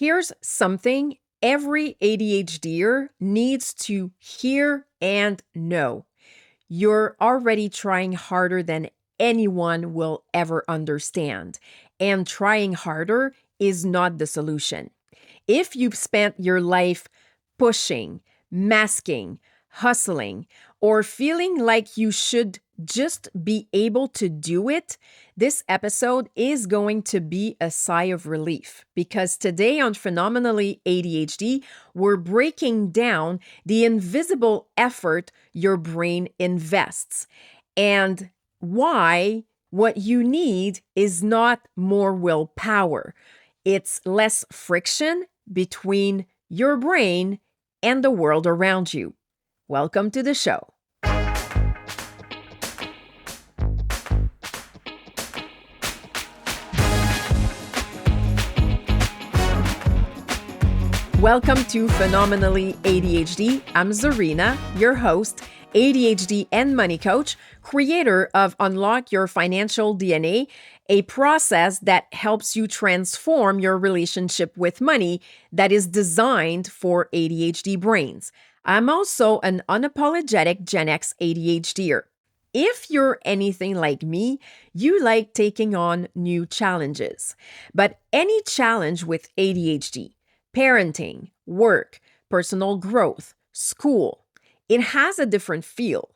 Here's something every ADHDer needs to hear and know. You're already trying harder than anyone will ever understand, and trying harder is not the solution. If you've spent your life pushing, masking, hustling, or feeling like you should just be able to do it, this episode is going to be a sigh of relief because today on Phenomenally ADHD, we're breaking down the invisible effort your brain invests and why what you need is not more willpower. It's less friction between your brain and the world around you. Welcome to the show. Welcome to Phenomenally ADHD. I'm Zarina, your host, ADHD and Money Coach, creator of Unlock Your Financial DNA, a process that helps you transform your relationship with money that is designed for ADHD brains. I'm also an unapologetic Gen X ADHDer. If you're anything like me, you like taking on new challenges. But any challenge with ADHD, parenting, work, personal growth, school, it has a different feel.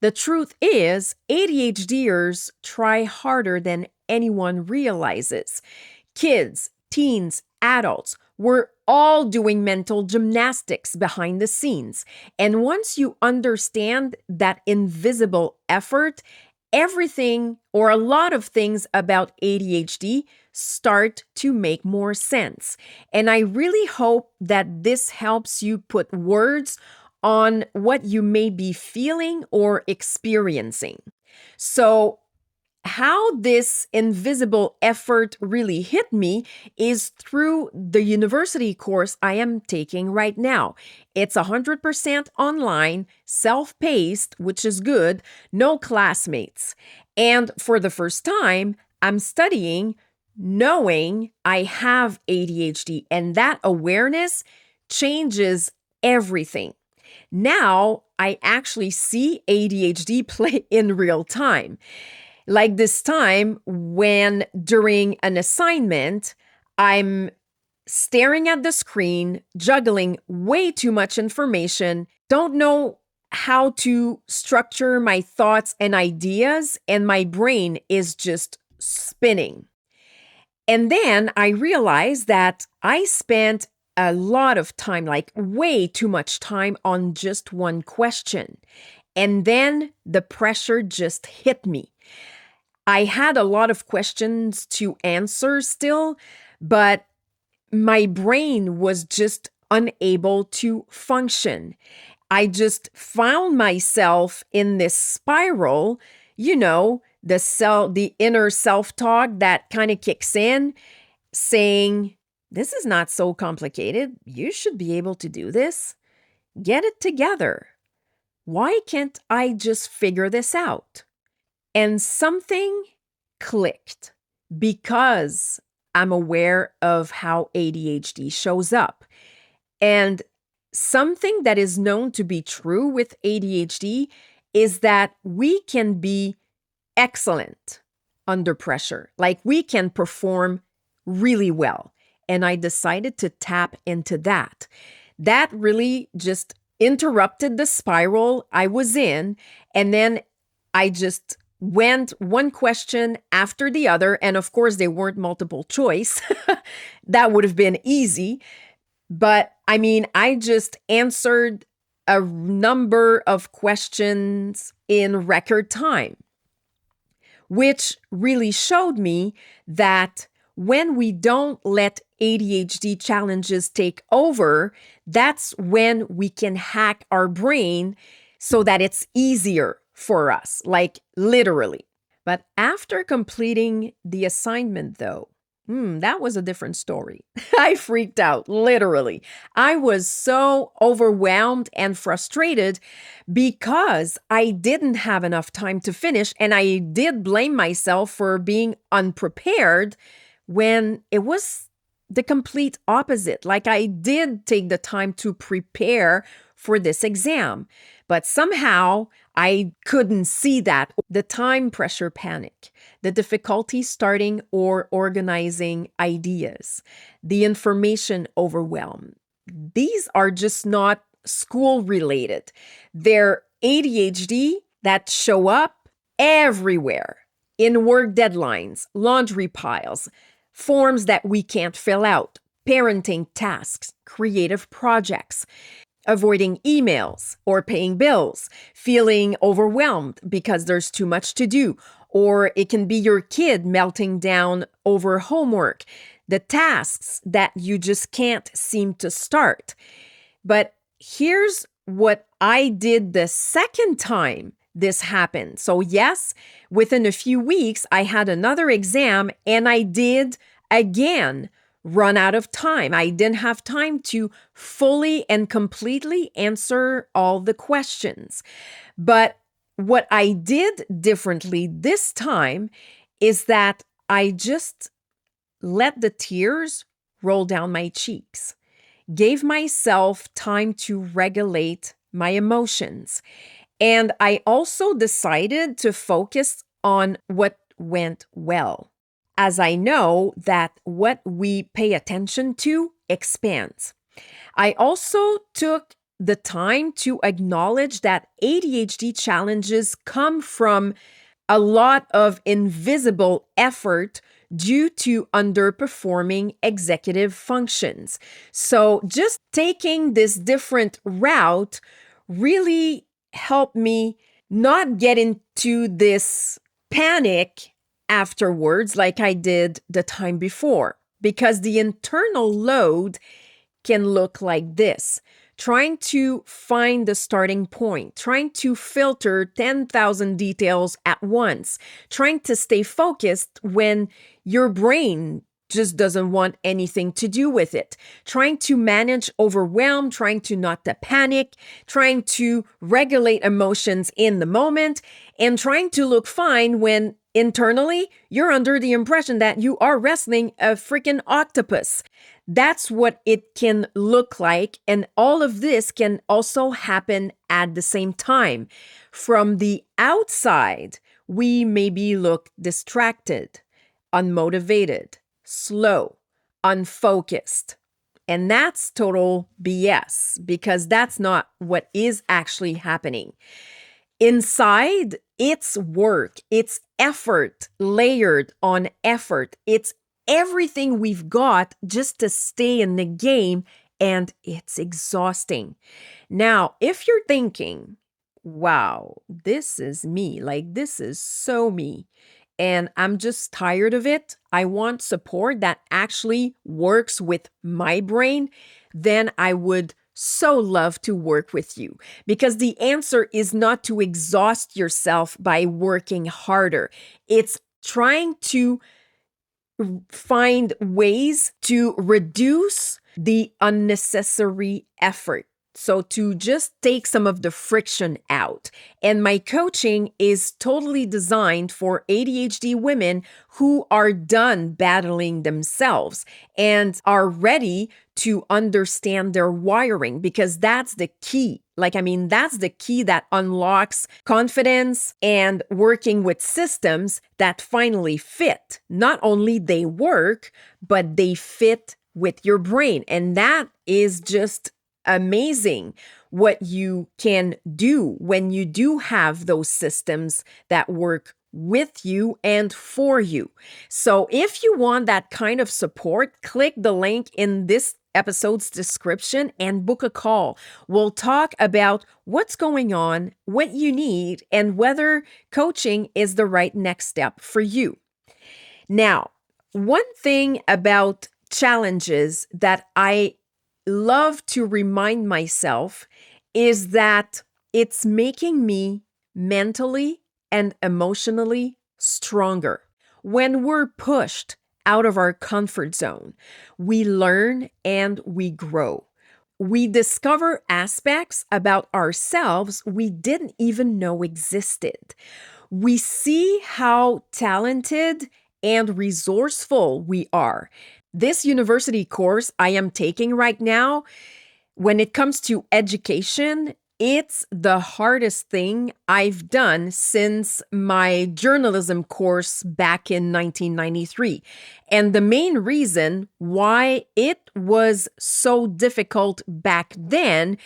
The truth is, ADHDers try harder than anyone realizes. Kids, teens, adults, we're all doing mental gymnastics behind the scenes. And once you understand that invisible effort, everything or a lot of things about ADHD start to make more sense. And I really hope that this helps you put words on what you may be feeling or experiencing. So, how this invisible effort really hit me is through the university course I am taking right now. It's 100% online, self-paced, which is good, no classmates. And for the first time, I'm studying knowing I have ADHD, and that awareness changes everything. Now, I actually see ADHD play in real time. Like this time when during an assignment, I'm staring at the screen, juggling way too much information, don't know how to structure my thoughts and ideas, and my brain is just spinning. And then I realized that I spent a lot of time, like way too much time on just one question. And then the pressure just hit me. I had a lot of questions to answer still, but my brain was just unable to function. I just found myself in this spiral, the inner self-talk that kind of kicks in saying, this is not so complicated. You should be able to do this. Get it together. Why can't I just figure this out? And something clicked because I'm aware of how ADHD shows up. And something that is known to be true with ADHD is that we can be excellent under pressure. Like we can perform really well. And I decided to tap into that. That really just interrupted the spiral I was in. And then I just went one question after the other. And of course, they weren't multiple choice. That would have been easy. But I just answered a number of questions in record time, which really showed me that when we don't let ADHD challenges take over, that's when we can hack our brain so that it's easier for us, like literally. But after completing the assignment, though, that was a different story. I freaked out, literally. I was so overwhelmed and frustrated because I didn't have enough time to finish, and I did blame myself for being unprepared when it was the complete opposite. Like I did take the time to prepare for this exam, but somehow I couldn't see that. The time pressure panic, the difficulty starting or organizing ideas, the information overwhelm. These are just not school related. They're ADHD that show up everywhere in work deadlines, laundry piles, forms that we can't fill out, parenting tasks, creative projects, avoiding emails or paying bills, feeling overwhelmed because there's too much to do, or it can be your kid melting down over homework, the tasks that you just can't seem to start. But here's what I did the second time this happened. So yes, within a few weeks, I had another exam and I did again run out of time. I didn't have time to fully and completely answer all the questions. But what I did differently this time is that I just let the tears roll down my cheeks, gave myself time to regulate my emotions. And I also decided to focus on what went well, as I know that what we pay attention to expands. I also took the time to acknowledge that ADHD challenges come from a lot of invisible effort due to underperforming executive functions. So just taking this different route really helped me not get into this panic afterwards like I did the time before, because the internal load can look like this. Trying to find the starting point, trying to filter 10,000 details at once, trying to stay focused when your brain just doesn't want anything to do with it, trying to manage overwhelm, trying to not to panic, trying to regulate emotions in the moment, and trying to look fine when internally you're under the impression that you are wrestling a freaking octopus. That's what it can look like. And all of this can also happen at the same time. From the outside, we maybe look distracted, unmotivated, slow, unfocused. And that's total BS, because that's not what is actually happening. Inside, it's work, it's effort layered on effort. It's everything we've got just to stay in the game, and it's exhausting. Now, if you're thinking, wow, this is me, like this is so me, and I'm just tired of it, I want support that actually works with my brain, then I would so love to work with you, because the answer is not to exhaust yourself by working harder. It's trying to find ways to reduce the unnecessary effort. So to just take some of the friction out. And my coaching is totally designed for ADHD women who are done battling themselves and are ready to understand their wiring, because that's the key. That's the key that unlocks confidence and working with systems that finally fit. Not only they work, but they fit with your brain. And that is just amazing what you can do when you do have those systems that work with you and for you. So if you want that kind of support, click the link in this episode's description and book a call. We'll talk about what's going on, what you need, and whether coaching is the right next step for you. Now, one thing about challenges that I love to remind myself is that it's making me mentally and emotionally stronger. When we're pushed out of our comfort zone, we learn and we grow. We discover aspects about ourselves we didn't even know existed. We see how talented and resourceful we are. This university course I am taking right now, when it comes to education, it's the hardest thing I've done since my journalism course back in 1993. And the main reason why it was so difficult back then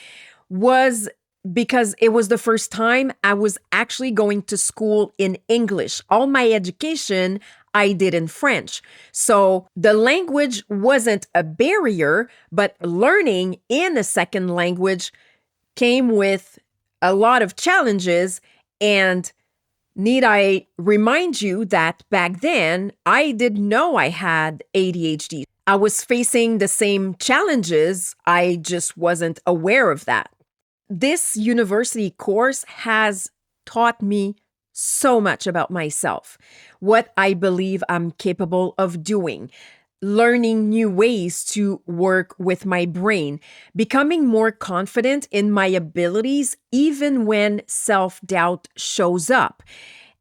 was because it was the first time I was actually going to school in English. All my education I did in French. So the language wasn't a barrier, but learning in a second language came with a lot of challenges. And need I remind you that back then, I didn't know I had ADHD. I was facing the same challenges, I just wasn't aware of that. This university course has taught me so much about myself, what I believe I'm capable of doing, learning new ways to work with my brain, becoming more confident in my abilities, even when self-doubt shows up.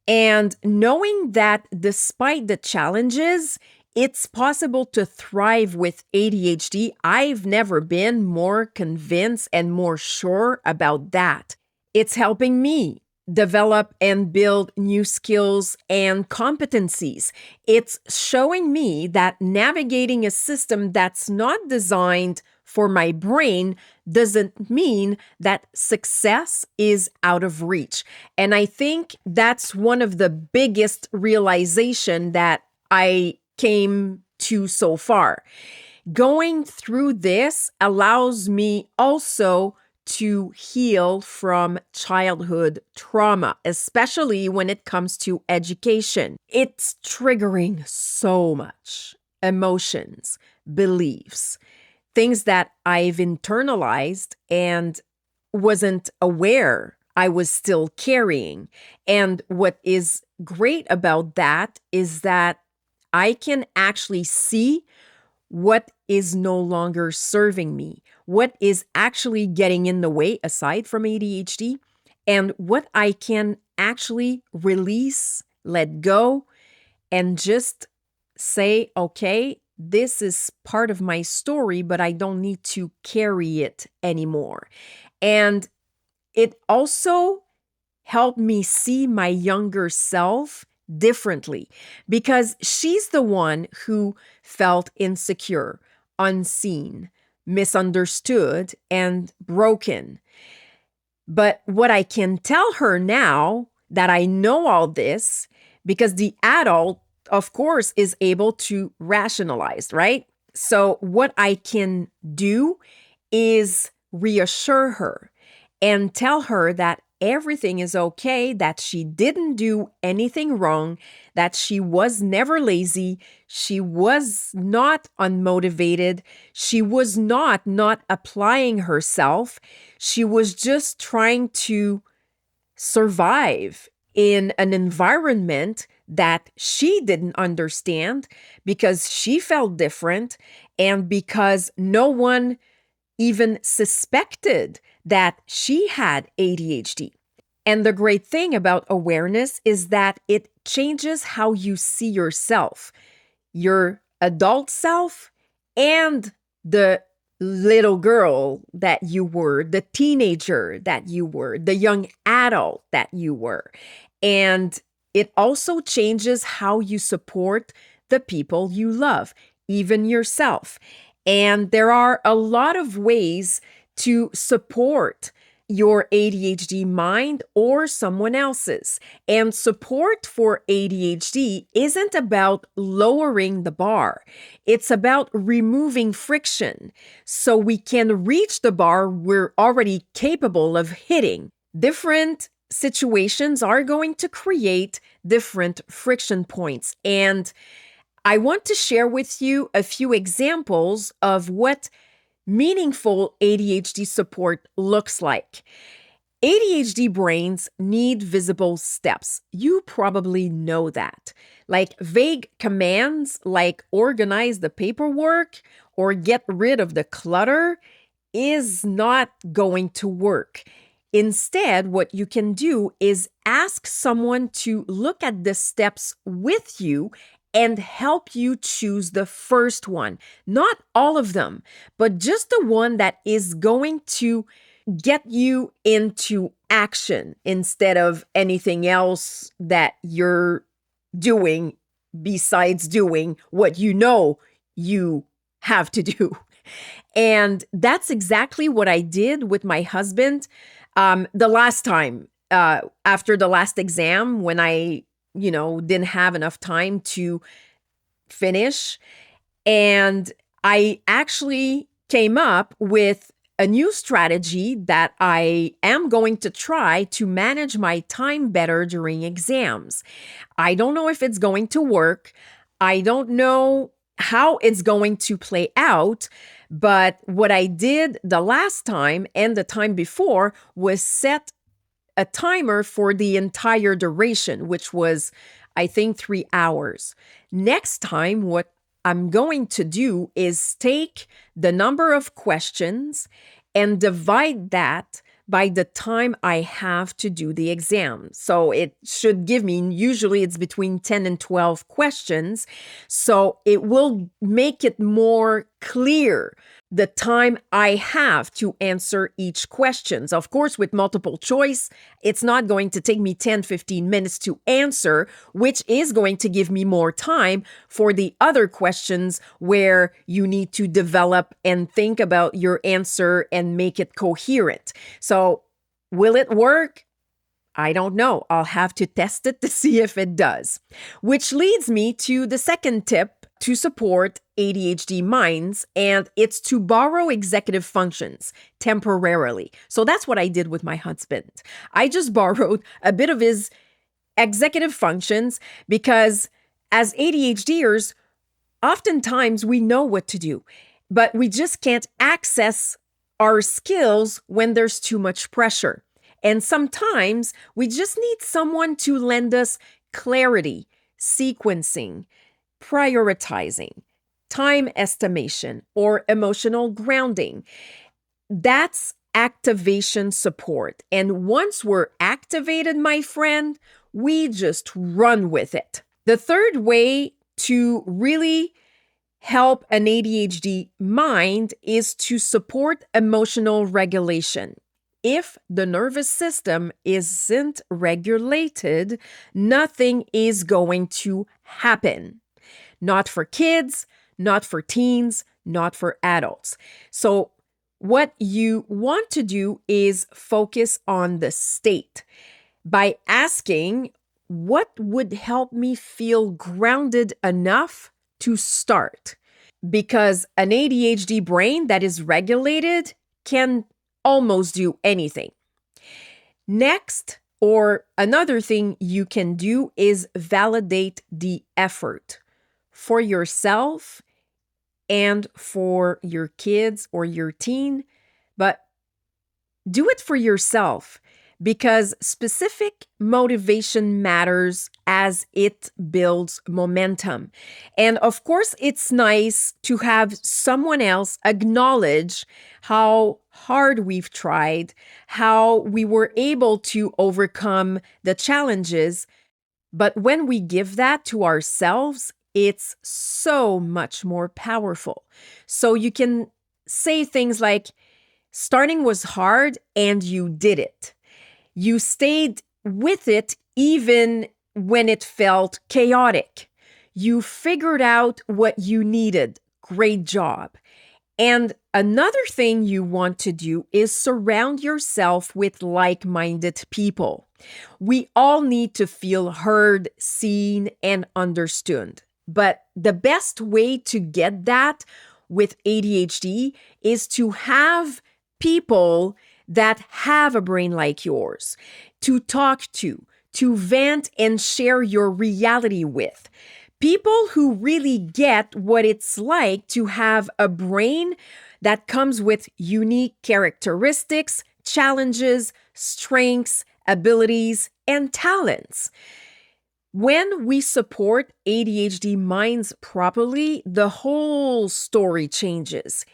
And knowing that despite the challenges, it's possible to thrive with ADHD. I've never been more convinced and more sure about that. It's helping me develop and build new skills and competencies. It's showing me that navigating a system that's not designed for my brain doesn't mean that success is out of reach. And I think that's one of the biggest realization that I came to so far. Going through this allows me also to heal from childhood trauma, especially when it comes to education. It's triggering so much emotions, beliefs, things that I've internalized and wasn't aware I was still carrying. And what is great about that is that I can actually see what is no longer serving me, what is actually getting in the way aside from ADHD, and what I can actually release, let go, and just say, okay, this is part of my story, but I don't need to carry it anymore. And it also helped me see my younger self differently because she's the one who felt insecure, unseen, misunderstood, and broken. But what I can tell her now that I know all this, because the adult, of course, is able to rationalize, right? So what I can do is reassure her and tell her that everything is okay, that she didn't do anything wrong, that she was never lazy, she was not unmotivated, she was not applying herself. She was just trying to survive in an environment that she didn't understand because she felt different and because no one even suspected that she had ADHD. And the great thing about awareness is that it changes how you see yourself, your adult self, and the little girl that you were, the teenager that you were, the young adult that you were. And it also changes how you support the people you love, even yourself. And there are a lot of ways to support your ADHD mind or someone else's. And support for ADHD isn't about lowering the bar. It's about removing friction so we can reach the bar we're already capable of hitting. Different situations are going to create different friction points. And I want to share with you a few examples of what meaningful ADHD support looks like. ADHD brains need visible steps. You probably know that. Like vague commands like organize the paperwork or get rid of the clutter is not going to work. Instead, what you can do is ask someone to look at the steps with you and help you choose the first one. Not all of them, but just the one that is going to get you into action instead of anything else that you're doing besides doing what you know you have to do. And that's exactly what I did with my husband the last time after the last exam when I, didn't have enough time to finish. And I actually came up with a new strategy that I am going to try to manage my time better during exams. I don't know if it's going to work. I don't know how it's going to play out. But what I did the last time and the time before was set a timer for the entire duration, which was, I think, 3 hours. Next time, what I'm going to do is take the number of questions and divide that by the time I have to do the exam. So it should give me, usually it's between 10 and 12 questions. So it will make it more clear the time I have to answer each questions. Of course, with multiple choice, it's not going to take me 10, 15 minutes to answer, which is going to give me more time for the other questions where you need to develop and think about your answer and make it coherent. So will it work? I don't know. I'll have to test it to see if it does. Which leads me to the second tip to support ADHD minds, and it's to borrow executive functions temporarily. So that's what I did with my husband. I just borrowed a bit of his executive functions because as ADHDers, oftentimes we know what to do, but we just can't access our skills when there's too much pressure. And sometimes we just need someone to lend us clarity, sequencing, prioritizing, time estimation, or emotional grounding. That's activation support. And once we're activated, my friend, we just run with it. The third way to really help an ADHD mind is to support emotional regulation. If the nervous system isn't regulated, nothing is going to happen. Not for kids, not for teens, not for adults. So what you want to do is focus on the state by asking, what would help me feel grounded enough to start? Because an ADHD brain that is regulated can almost do anything. Next, or another thing you can do is validate the effort for yourself and for your kids or your teen, but do it for yourself because specific motivation matters as it builds momentum. And of course, it's nice to have someone else acknowledge how hard we've tried, how we were able to overcome the challenges. But when we give that to ourselves, it's so much more powerful. So you can say things like, starting was hard and you did it. You stayed with it even when it felt chaotic. You figured out what you needed. Great job. And another thing you want to do is surround yourself with like-minded people. We all need to feel heard, seen, and understood. But the best way to get that with ADHD is to have people that have a brain like yours to talk to vent and share your reality with. People who really get what it's like to have a brain that comes with unique characteristics, challenges, strengths, abilities, and talents. When we support ADHD minds properly, the whole story changes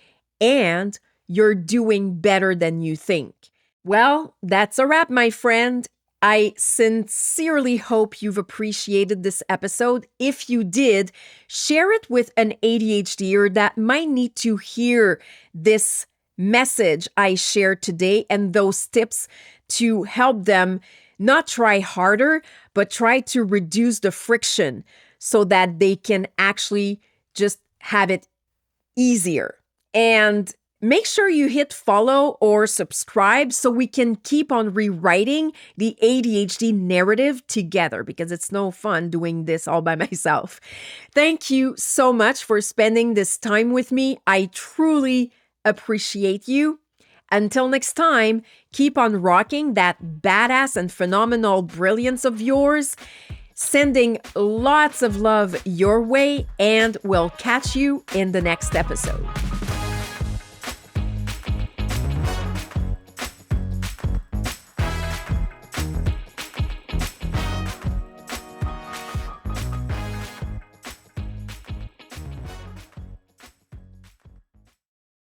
and you're doing better than you think. Well, that's a wrap, my friend. I sincerely hope you've appreciated this episode. If you did, share it with an ADHDer that might need to hear this message I shared today and those tips to help them not try harder, but try to reduce the friction so that they can actually just have it easier. And make sure you hit follow or subscribe so we can keep on rewriting the ADHD narrative together, because it's no fun doing this all by myself. Thank you so much for spending this time with me. I truly appreciate you. Until next time, keep on rocking that badass and phenomenal brilliance of yours. Sending lots of love your way, and we'll catch you in the next episode.